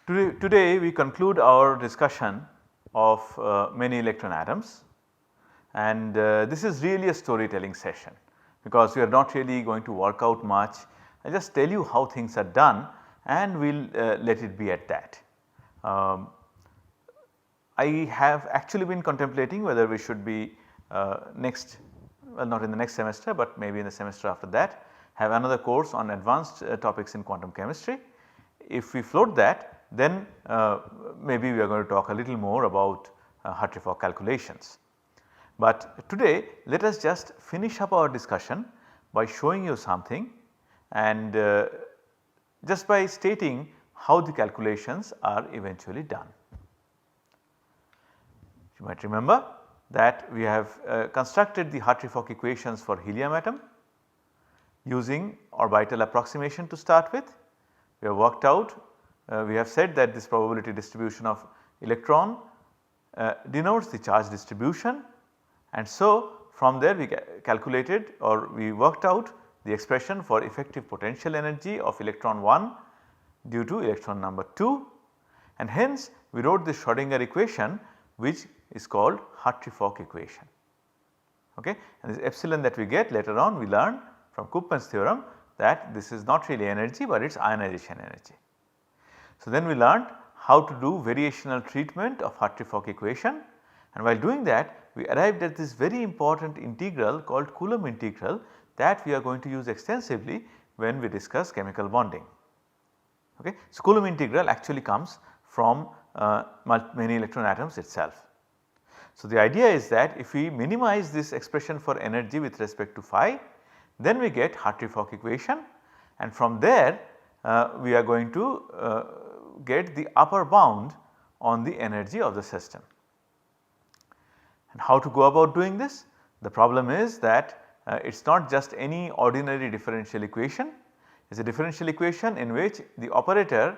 Today we conclude our discussion of many electron atoms, and this is really a storytelling session because we are not really going to work out much. I just tell you how things are done and we will let it be at that. I have actually been contemplating whether we should be well, not in the next semester, but maybe in the semester after that, have another course on advanced topics in quantum chemistry. If we float that, then maybe we are going to talk a little more about Hartree-Fock calculations. But today let us just finish up our discussion by showing you something and just by stating how the calculations are eventually done. You might remember that we have constructed the Hartree-Fock equations for helium atom using orbital approximation to start with. We have worked out, we have said that this probability distribution of electron denotes the charge distribution, and so from there we calculated or we worked out the expression for effective potential energy of electron 1 due to electron number 2, and hence we wrote the Schrodinger equation which is called Hartree-Fock equation. Okay. And this epsilon that we get later on we learn from Koopman's theorem that this is not really energy, but it is ionization energy. So then we learned how to do variational treatment of Hartree-Fock equation, and while doing that we arrived at this very important integral called Coulomb integral that we are going to use extensively when we discuss chemical bonding. Okay. So Coulomb integral actually comes from many electron atoms itself. So the idea is that if we minimize this expression for energy with respect to phi, then we get Hartree-Fock equation, and from there we are going to get the upper bound on the energy of the system. And how to go about doing this? The problem is that it is not just any ordinary differential equation, it is a differential equation in which the operator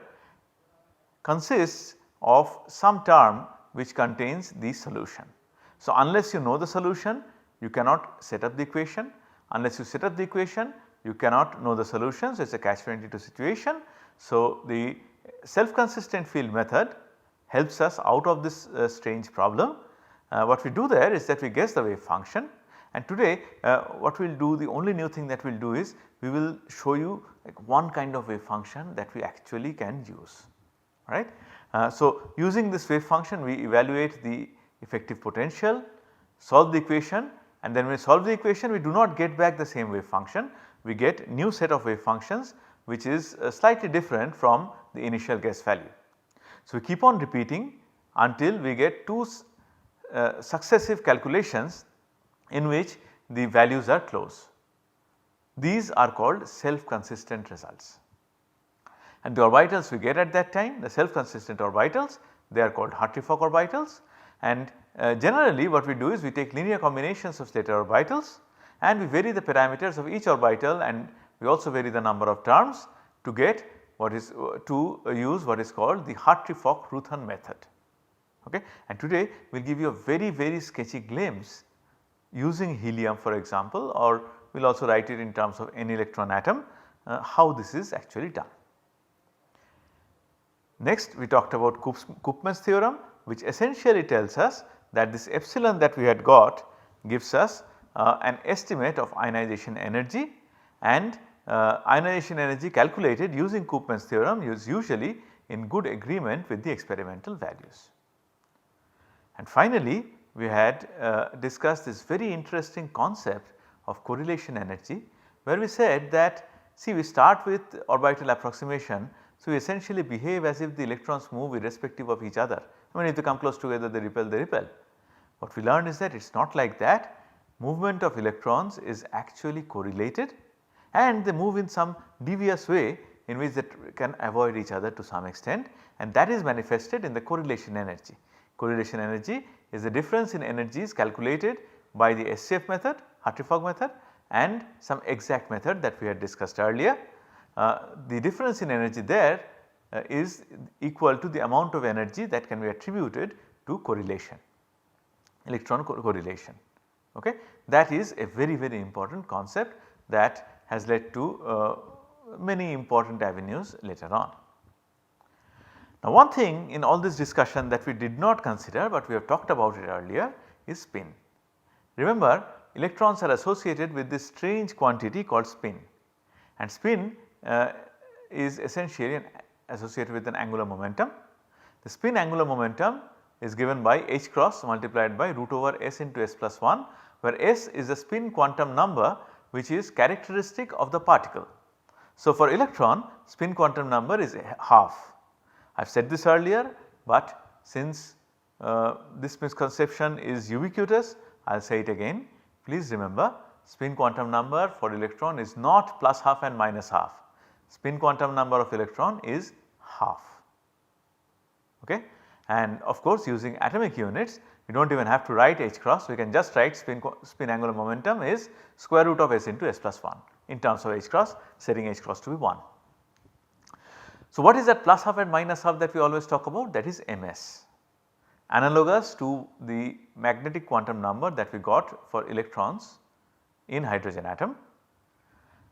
consists of some term which contains the solution. So unless you know the solution you cannot set up the equation, unless you set up the equation you cannot know the solution. So it is a catch-22 situation. So the self consistent field method helps us out of this strange problem. What we do there is that we guess the wave function, and today what we will do, the only new thing that we will do is we will show you like one kind of wave function that we actually can use, right. So using this wave function we evaluate the effective potential, solve the equation, and then when we solve the equation we do not get back the same wave function, we get new set of wave functions which is slightly different from the initial guess value. So we keep on repeating until we get two successive calculations in which the values are close. These are called self consistent results, and the orbitals we get at that time, the self consistent orbitals, they are called Hartree-Fock orbitals, and generally what we do is we take linear combinations of stator orbitals and we vary the parameters of each orbital, and we also vary the number of terms to get what is use what is called the Hartree-Fock-Ruthan method. Okay. And today we will give you a very sketchy glimpse using helium for example, or we will also write it in terms of n electron atom how this is actually done. Next we talked about Koopman's theorem, which essentially tells us that this epsilon that we had got gives us an estimate of ionization energy, and ionization energy calculated using Koopman's theorem is usually in good agreement with the experimental values. And finally we had discussed this very interesting concept of correlation energy, where we said that see we start with orbital approximation. So we essentially behave as if the electrons move irrespective of each other. I mean if they come close together they repel. What we learned is that it is not like that. Movement of electrons is actually correlated and they move in some devious way in which they can avoid each other to some extent, and that is manifested in the correlation energy. Correlation energy is the difference in energies calculated by the SCF method, Hartree-Fock method, and some exact method that we had discussed earlier. The difference in energy there is equal to the amount of energy that can be attributed to correlation, electron correlation. Okay. That is a very important concept that has led to many important avenues later on. Now one thing in all this discussion that we did not consider, but we have talked about it earlier, is spin. Remember, electrons are associated with this strange quantity called spin, and spin is essentially associated with an angular momentum. The spin angular momentum is given by h cross multiplied by root over s into s plus 1, where s is the spin quantum number which is characteristic of the particle. So, for electron, spin quantum number is half. I have said this earlier, but since this misconception is ubiquitous, I will say it again. Please remember, spin quantum number for electron is not plus half and minus half. Spin quantum number of electron is half. Okay? And of course, using atomic units, we do not even have to write h cross, we can just write spin angular momentum is square root of s into s plus 1 in terms of h cross, setting h cross to be 1. So, what is that plus half and minus half that we always talk about? That is ms, analogous to the magnetic quantum number that we got for electrons in hydrogen atom.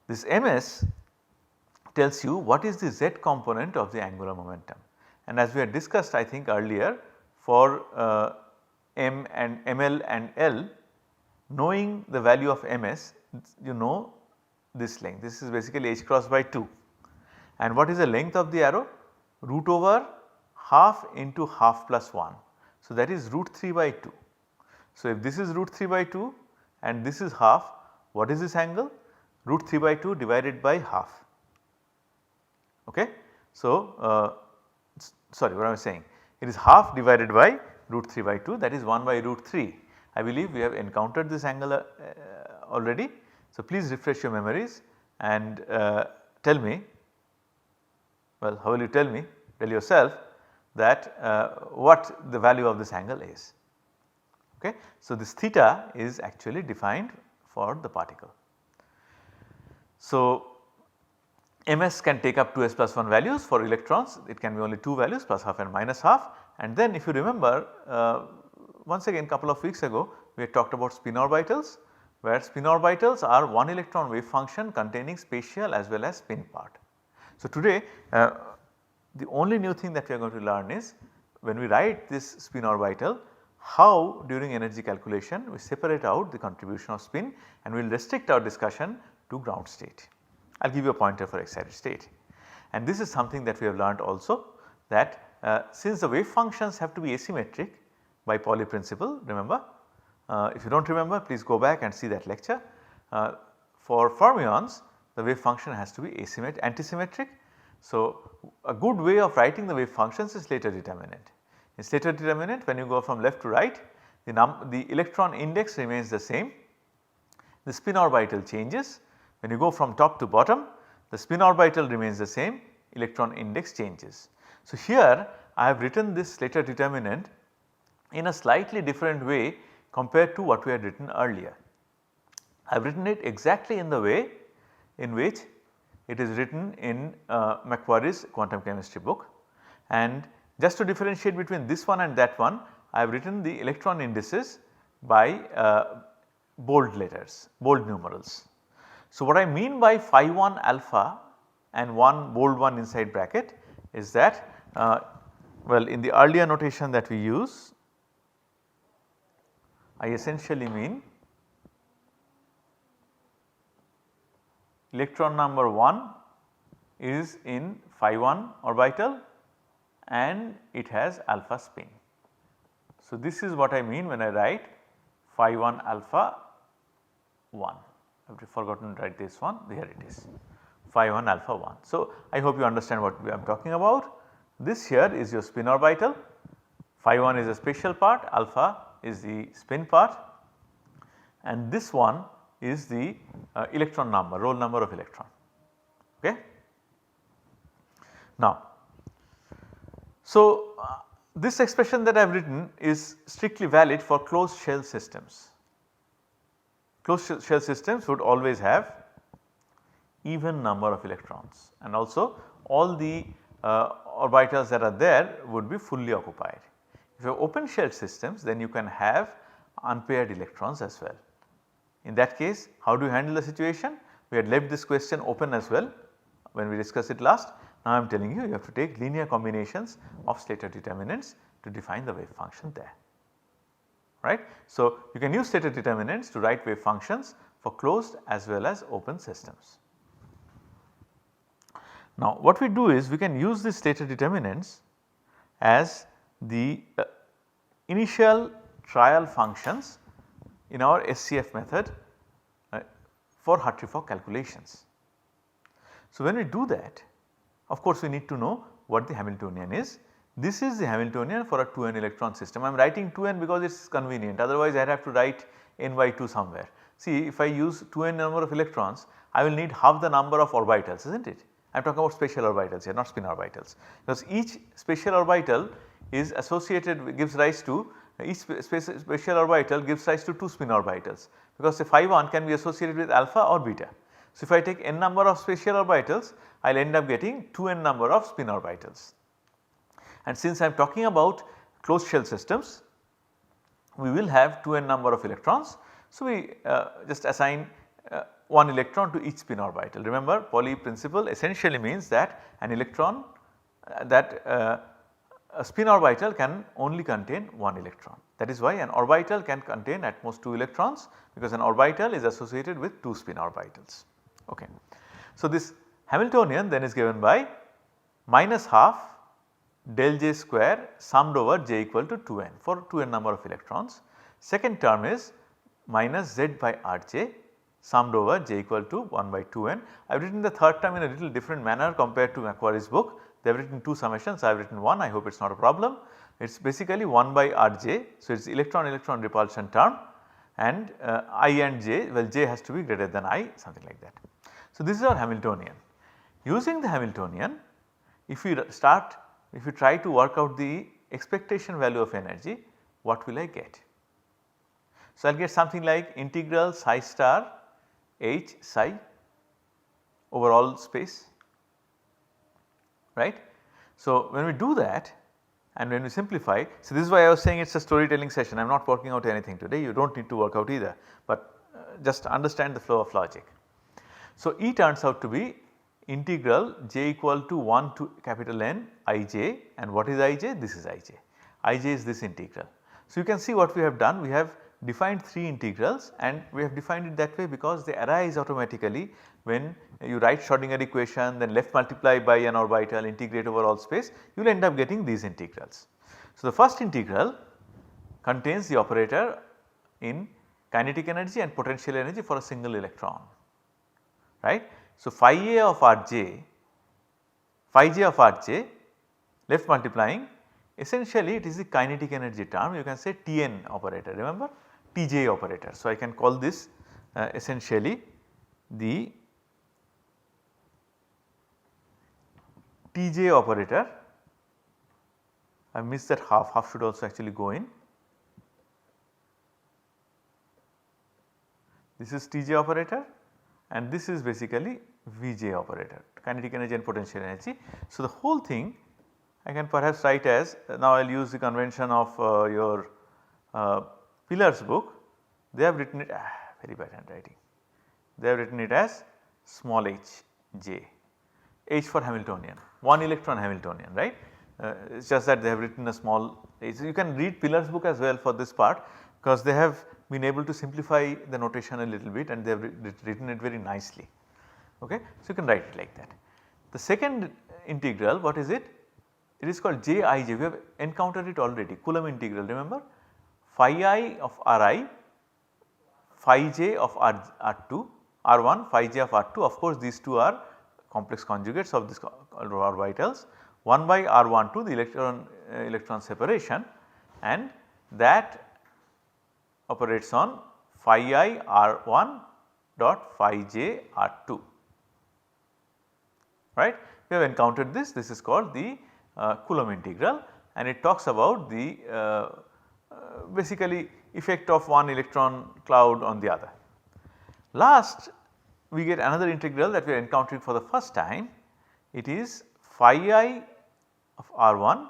This ms tells you what is the z component of the angular momentum, and as we had discussed I think earlier, for m and ml and l, knowing the value of ms, you know this length, this is basically h cross by 2, and what is the length of the arrow? Root over half into half plus 1. So, that is root 3 by 2. So, if this is root 3 by 2 and this is half, what is this angle? Root 3 by 2 divided by half. Okay. So, sorry, what I was saying, it is half divided by root 3 by 2, that is 1 by root 3. I believe we have encountered this angle already. So, please refresh your memories and tell me, well, how will you tell me? Tell yourself that what the value of this angle is. Okay. So, this theta is actually defined for the particle. So, ms can take up 2s plus 1 values. For electrons it can be only 2 values, plus half and minus half. And then if you remember, once again couple of weeks ago we had talked about spin orbitals, where spin orbitals are one electron wave function containing spatial as well as spin part. So, today the only new thing that we are going to learn is, when we write this spin orbital, how during energy calculation we separate out the contribution of spin, and we will restrict our discussion to ground state. I will give you a pointer for excited state. And this is something that we have learned also, that since the wave functions have to be asymmetric by Pauli principle, remember, if you do not remember, please go back and see that lecture. For fermions, the wave function has to be antisymmetric. So, a good way of writing the wave functions is Slater determinant. In Slater determinant, when you go from left to right, the electron index remains the same, the spin orbital changes. When you go from top to bottom, the spin orbital remains the same, electron index changes. So, here I have written this Slater determinant in a slightly different way compared to what we had written earlier. I have written it exactly in the way in which it is written in Macquarie's quantum chemistry book, and just to differentiate between this one and that one, I have written the electron indices by bold letters, bold numerals. So, what I mean by phi 1 alpha and one bold one inside bracket is that, well, in the earlier notation that we use, I essentially mean electron number 1 is in phi 1 orbital and it has alpha spin. So, this is what I mean when I write phi 1 alpha 1. I have forgotten to write this one, here it is, phi 1 alpha 1. So, I hope you understand what I am talking about. This here is your spin orbital, phi 1 is the spatial part, alpha is the spin part, and this one is the electron number, roll number of electron. Okay. Now, so this expression that I have written is strictly valid for closed shell systems. Closed shell systems would always have even number of electrons, and also all the orbitals that are there would be fully occupied. If you have open shell systems, then you can have unpaired electrons as well. In that case, how do you handle the situation? We had left this question open as well when we discussed it last, Now I am telling you, you have to take linear combinations of Slater determinants to define the wave function there, right. So, you can use Slater determinants to write wave functions for closed as well as open systems. Now what we do is we can use these Slater determinants as the initial trial functions in our SCF method for Hartree-Fock calculations. So when we do that, of course we need to know what the Hamiltonian is. This is the Hamiltonian for a 2n electron system. I am writing 2n because it is convenient, otherwise I have to write n by 2 somewhere. See, if I use 2n number of electrons, I will need half the number of orbitals, is not it? I am talking about spatial orbitals here, not spin orbitals, because each spatial orbital is associated, gives rise to, each spatial orbital gives rise to 2 spin orbitals, because the phi 1 can be associated with alpha or beta. So, if I take n number of spatial orbitals, I will end up getting 2n number of spin orbitals. And since I am talking about closed shell systems, we will have 2n number of electrons. So, we just assign 1 electron to each spin orbital. Remember, Pauli principle essentially means that an electron a spin orbital can only contain 1 electron. That is why an orbital can contain at most 2 electrons, because an orbital is associated with 2 spin orbitals. Okay. So, this Hamiltonian then is given by minus half del j square summed over j equal to 2n for 2n number of electrons. Second term is minus z by rj summed over j equal to 1 by 2n. I have written the third term in a little different manner compared to Macquarie's book. They have written 2 summations, I have written 1, I hope it is not a problem. It is basically 1 by rj. So, it is electron repulsion term, and I and j, well j has to be greater than I, something like that. So, this is our Hamiltonian. Using the Hamiltonian, if we try to work out the expectation value of energy, what will I get? So, I will get something like integral psi star h psi over all space, right. So, when we do that and when we simplify, so this is why I was saying it is a storytelling session, I am not working out anything today, you do not need to work out either, but just understand the flow of logic. So, E turns out to be integral j equal to 1 to capital N Ij, and what is Ij? This is Ij. Ij is this integral. So, you can see what we have done, we have defined 3 integrals, and we have defined it that way because they arise automatically when you write Schrodinger equation, then left multiply by an orbital, integrate over all space, you will end up getting these integrals. So, the first integral contains the operator in kinetic energy and potential energy for a single electron, right. So, phi j of rj left multiplying, essentially it is the kinetic energy term, you can say Tn operator, remember Tj operator. So, I can call this essentially the Tj operator. I missed that half should also actually go in. This is Tj operator and this is basically Vj operator, kinetic energy and potential energy. So, the whole thing I can perhaps write as, now I will use the convention of your Pillar's book, they have written it, very bad handwriting, they have written it as small h j, h for Hamiltonian, 1 electron Hamiltonian, right. It is just that they have written a small h. You can read Pillar's book as well for this part, because they have been able to simplify the notation a little bit and they have written it very nicely. Okay. So, you can write it like that. The second integral, what is it? It is called Jij, we have encountered it already, Coulomb integral, remember, phi I of Ri, phi j of R2, R1, phi j of R2, of course these two are complex conjugates of these orbitals, 1 by R12 the electron separation, and that operates on phi I R1 dot phi j R2, right. We have encountered this is called the Coulomb integral, and it talks about the basically effect of one electron cloud on the other. Last, we get another integral that we are encountering for the first time, it is phi I of R1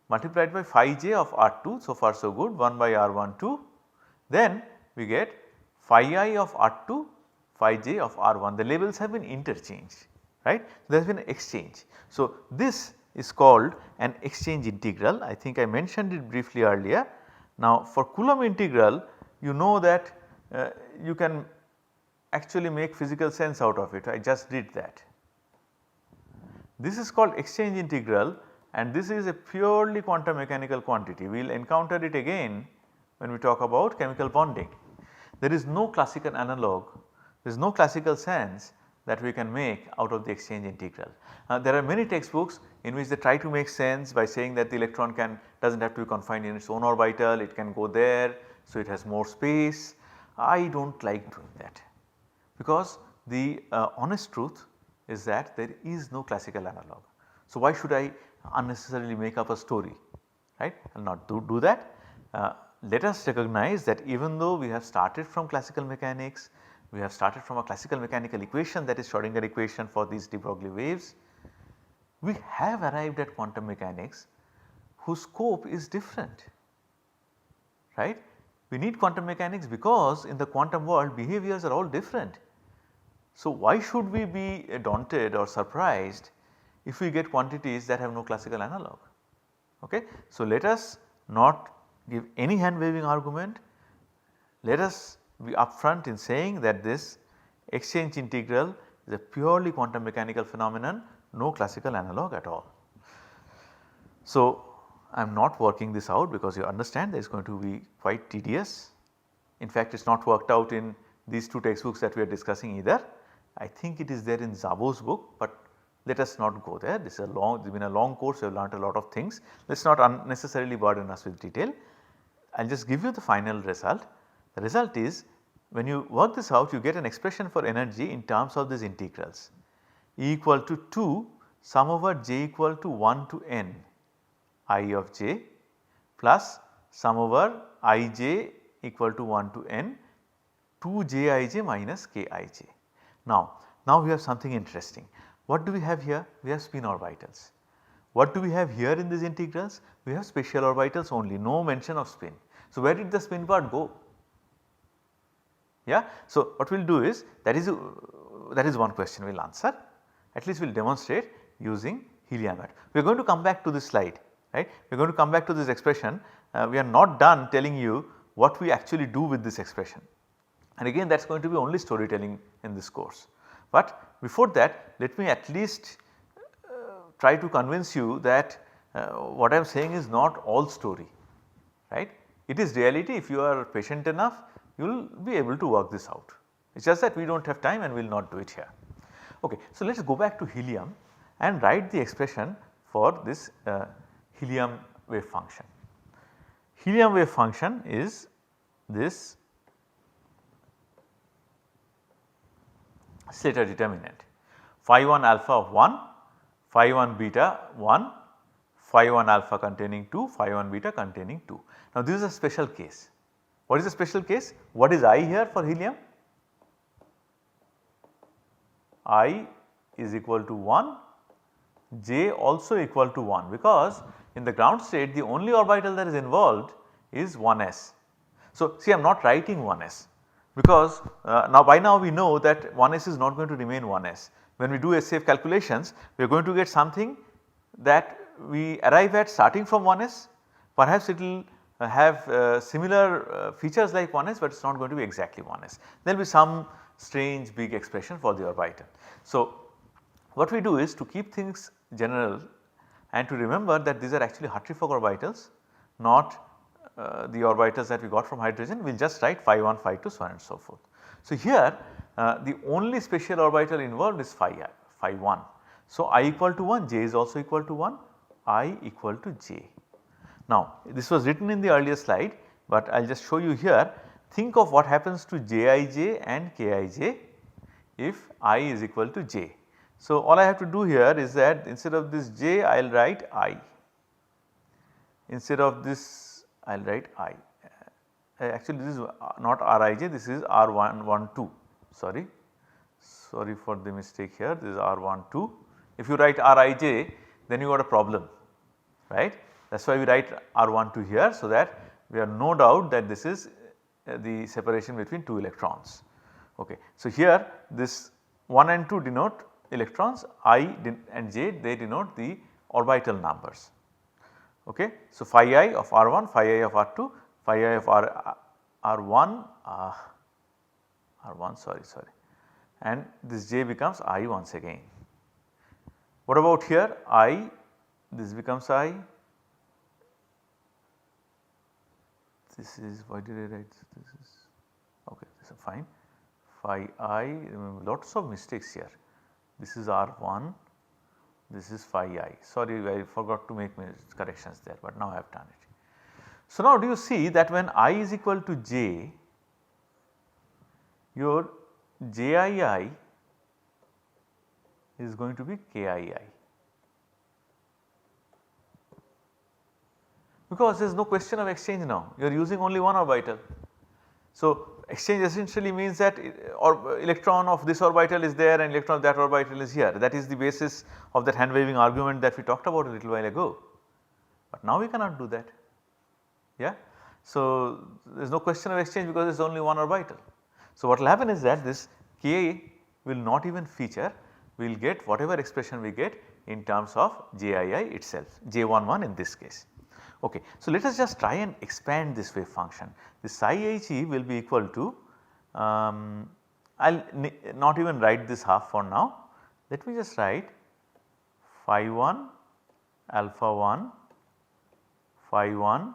multiplied by phi j of R2, so far so good, 1 by R12, then we get phi I of R2 phi j of R1, the labels have been interchanged, right. There has been an exchange. So, this is called an exchange integral. I think I mentioned it briefly earlier. Now, for Coulomb integral, you know that you can actually make physical sense out of it. I just did that. This is called exchange integral, and this is a purely quantum mechanical quantity. We will encounter it again when we talk about chemical bonding. There is no classical analog, there is no classical sense that we can make out of the exchange integral. There are many textbooks in which they try to make sense by saying that the electron does not have to be confined in its own orbital, it can go there, so it has more space. I do not like doing that, because the honest truth is that there is no classical analog. So, why should I unnecessarily make up a story, right? I will not do that. Let us recognize that even though we have started from classical mechanics, we have started from a classical mechanical equation, that is Schrodinger equation for these de Broglie waves, we have arrived at quantum mechanics whose scope is different, right. We need quantum mechanics because in the quantum world behaviors are all different. So, why should we be daunted or surprised if we get quantities that have no classical analog? Okay. So, let us not give any hand waving argument, let us be upfront in saying that this exchange integral is a purely quantum mechanical phenomenon, no classical analog at all. So, I am not working this out because you understand that is going to be quite tedious. In fact, it is not worked out in these two textbooks that we are discussing either. I think it is there in Szabó's book, but let us not go there. This is been a long course, we have learnt a lot of things. Let us not unnecessarily burden us with detail. I will just give you the final result. The result is, when you work this out, you get an expression for energy in terms of these integrals, E equal to 2 sum over j equal to 1 to n I of j plus sum over ij equal to 1 to n 2 jij minus kij. Now we have something interesting. What do we have here? We have spin orbitals. What do we have here in these integrals? We have special orbitals only, no mention of spin. So, where did the spin part go? Yeah. So, what we will do is that is one question we will answer, at least we will demonstrate using helium. We are going to come back to this slide, right. We are going to come back to this expression. We are not done telling you what we actually do with this expression, and again that is going to be only storytelling in this course. But before that, let me at least try to convince you that what I am saying is not all story, right. It is reality. If you are patient enough, you will be able to work this out. It is just that we do not have time and we will not do it here. Okay. So, let us go back to helium and write the expression for this helium wave function. Helium wave function is this Slater determinant, phi 1 alpha of 1, phi 1 beta 1, phi 1 alpha containing 2, phi 1 beta containing 2. Now, this is a special case. What is the special case? What is I here for helium? I is equal to 1, j also equal to 1, because in the ground state the only orbital that is involved is 1s. So, see I am not writing 1s, because by now we know that 1s is not going to remain 1s. When we do SCF calculations, we are going to get something that we arrive at starting from 1s, perhaps it will have similar features like 1s, but it is not going to be exactly 1s. There will be some strange big expression for the orbital. So, what we do is to keep things general and to remember that these are actually Hartree-Fock orbitals, not the orbitals that we got from hydrogen. We will just write phi 1, phi 2, so on and so forth. So, here the only special orbital involved is phi 1. So, I equal to 1, j is also equal to 1, I equal to j. Now, this was written in the earlier slide, but I will just show you here. Think of what happens to jij and kij if I is equal to j. So, all I have to do here is that instead of this j I will write I, instead of this I will write I. Actually this is not Rij, this is R112, sorry for the mistake here, this is R12. If you write Rij, then you got a problem, right. That is why we write R12 here, so that we have no doubt that this is the separation between 2 electrons. Okay. So, here this 1 and 2 denote electrons, I and j, they denote the orbital numbers. Okay. So, phi I of R1, phi I of R2, phi I of R1, R1 sorry, and this j becomes I once again. What about here I, this becomes I, this is, why did I write this is, okay, this is fine, phi I, remember lots of mistakes here, this is R1, this is phi I, sorry I forgot to make corrections there, but now I have done it. So, now do you see that when I is equal to j, your JII is going to be KII, because there is no question of exchange now, you are using only one orbital. So, exchange essentially means that or electron of this orbital is there and electron of that orbital is here, that is the basis of that hand waving argument that we talked about a little while ago, but now we cannot do that. Yeah. So, there is no question of exchange because there is only one orbital. So, what will happen is that this K will not even feature, we will get whatever expression we get in terms of JII itself, J11 in this case. Okay. So, let us just try and expand this wave function. This psi HE will be equal to, I will not even write this half for now, let me just write phi 1 alpha 1 phi 1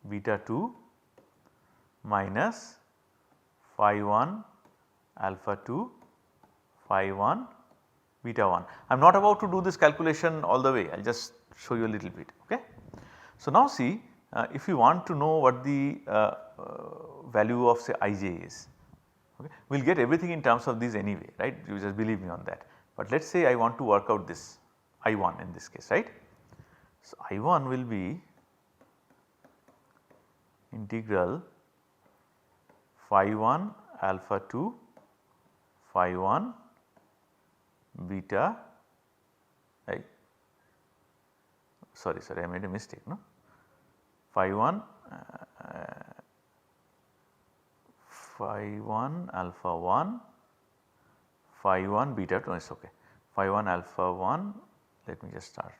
beta 2 minus phi 1 alpha 2 phi 1 beta 1. I am not about to do this calculation all the way, I will just show you a little bit. Okay. So, now see if you want to know what the value of say Ij is, okay, we will get everything in terms of these anyway, right, you just believe me on that. But let us say I want to work out this I1 in this case, right. So, I1 will be integral phi 1 alpha 2 phi 1 beta, sorry I made a mistake, no, phi 1 alpha 1 phi 1 beta 2 is okay, phi 1 alpha 1, let me just start.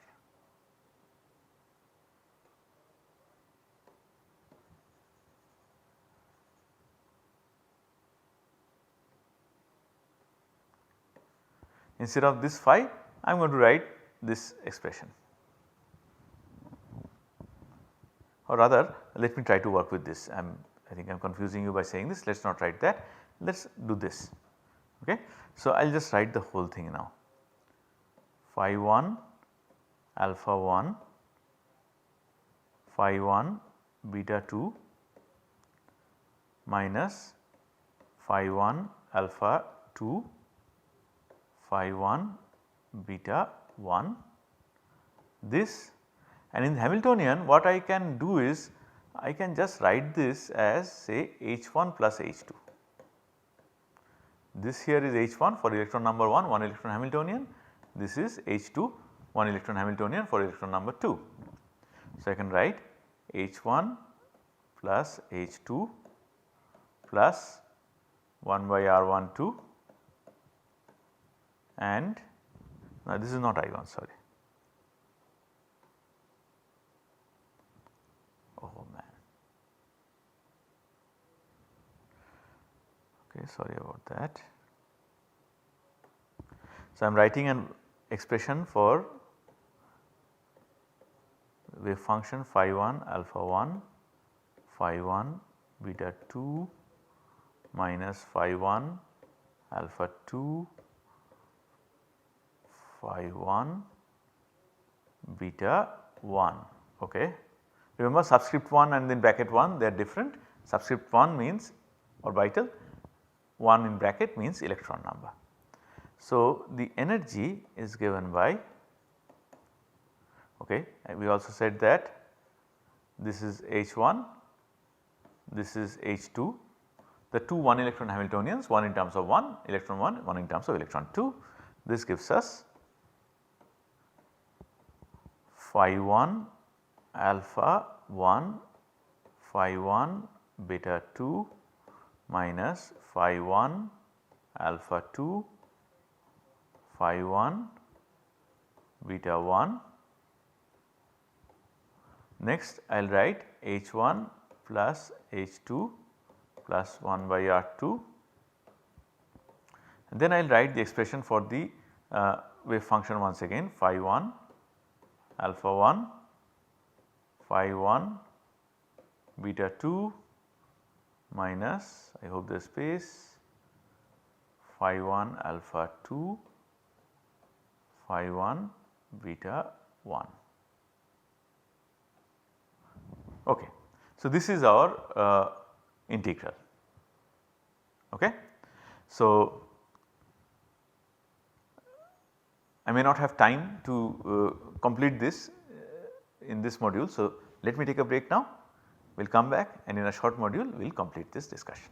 Instead of this phi, I am going to write this expression, or rather let me try to work with this. I think I am confusing you by saying this, let us not write that, let us do this. Okay. So, I will just write the whole thing now, phi 1 alpha 1 phi 1 beta 2 minus phi 1 alpha 2 phi 1 beta 1, this, and in Hamiltonian what I can do is I can just write this as say H1 plus H2. This here is H1 for electron number 1, 1 electron Hamiltonian, this is H2, 1 electron Hamiltonian for electron number 2. So, I can write H1 plus H2 plus 1 by R12 and now this is not I1, sorry. Oh man. Okay, sorry about that. So, I am writing an expression for wave function phi 1 alpha 1 phi 1 beta 2 minus phi 1 alpha 2 phi 1 beta 1. Okay. Remember subscript 1 and then bracket 1, they are different. Subscript 1 means orbital, 1 in bracket means electron number. So, the energy is given by, okay, and we also said that this is H1, this is H2, the two 1 electron Hamiltonians, one in terms of 1 electron 1, one in terms of electron 2. This gives us phi 1 alpha 1 phi 1 beta 2 minus phi 1 alpha 2 phi 1 beta 1. Next I will write H1 plus H2 plus 1 by R2, and then I will write the expression for the wave function once again, phi 1 alpha 1 phi 1 beta 2 minus, I hope there is space, phi 1 alpha 2 phi 1 beta 1. Okay. So, this is our integral. Okay. So, I may not have time to complete this in this module. So, let me take a break now. We will come back and in a short module we will complete this discussion.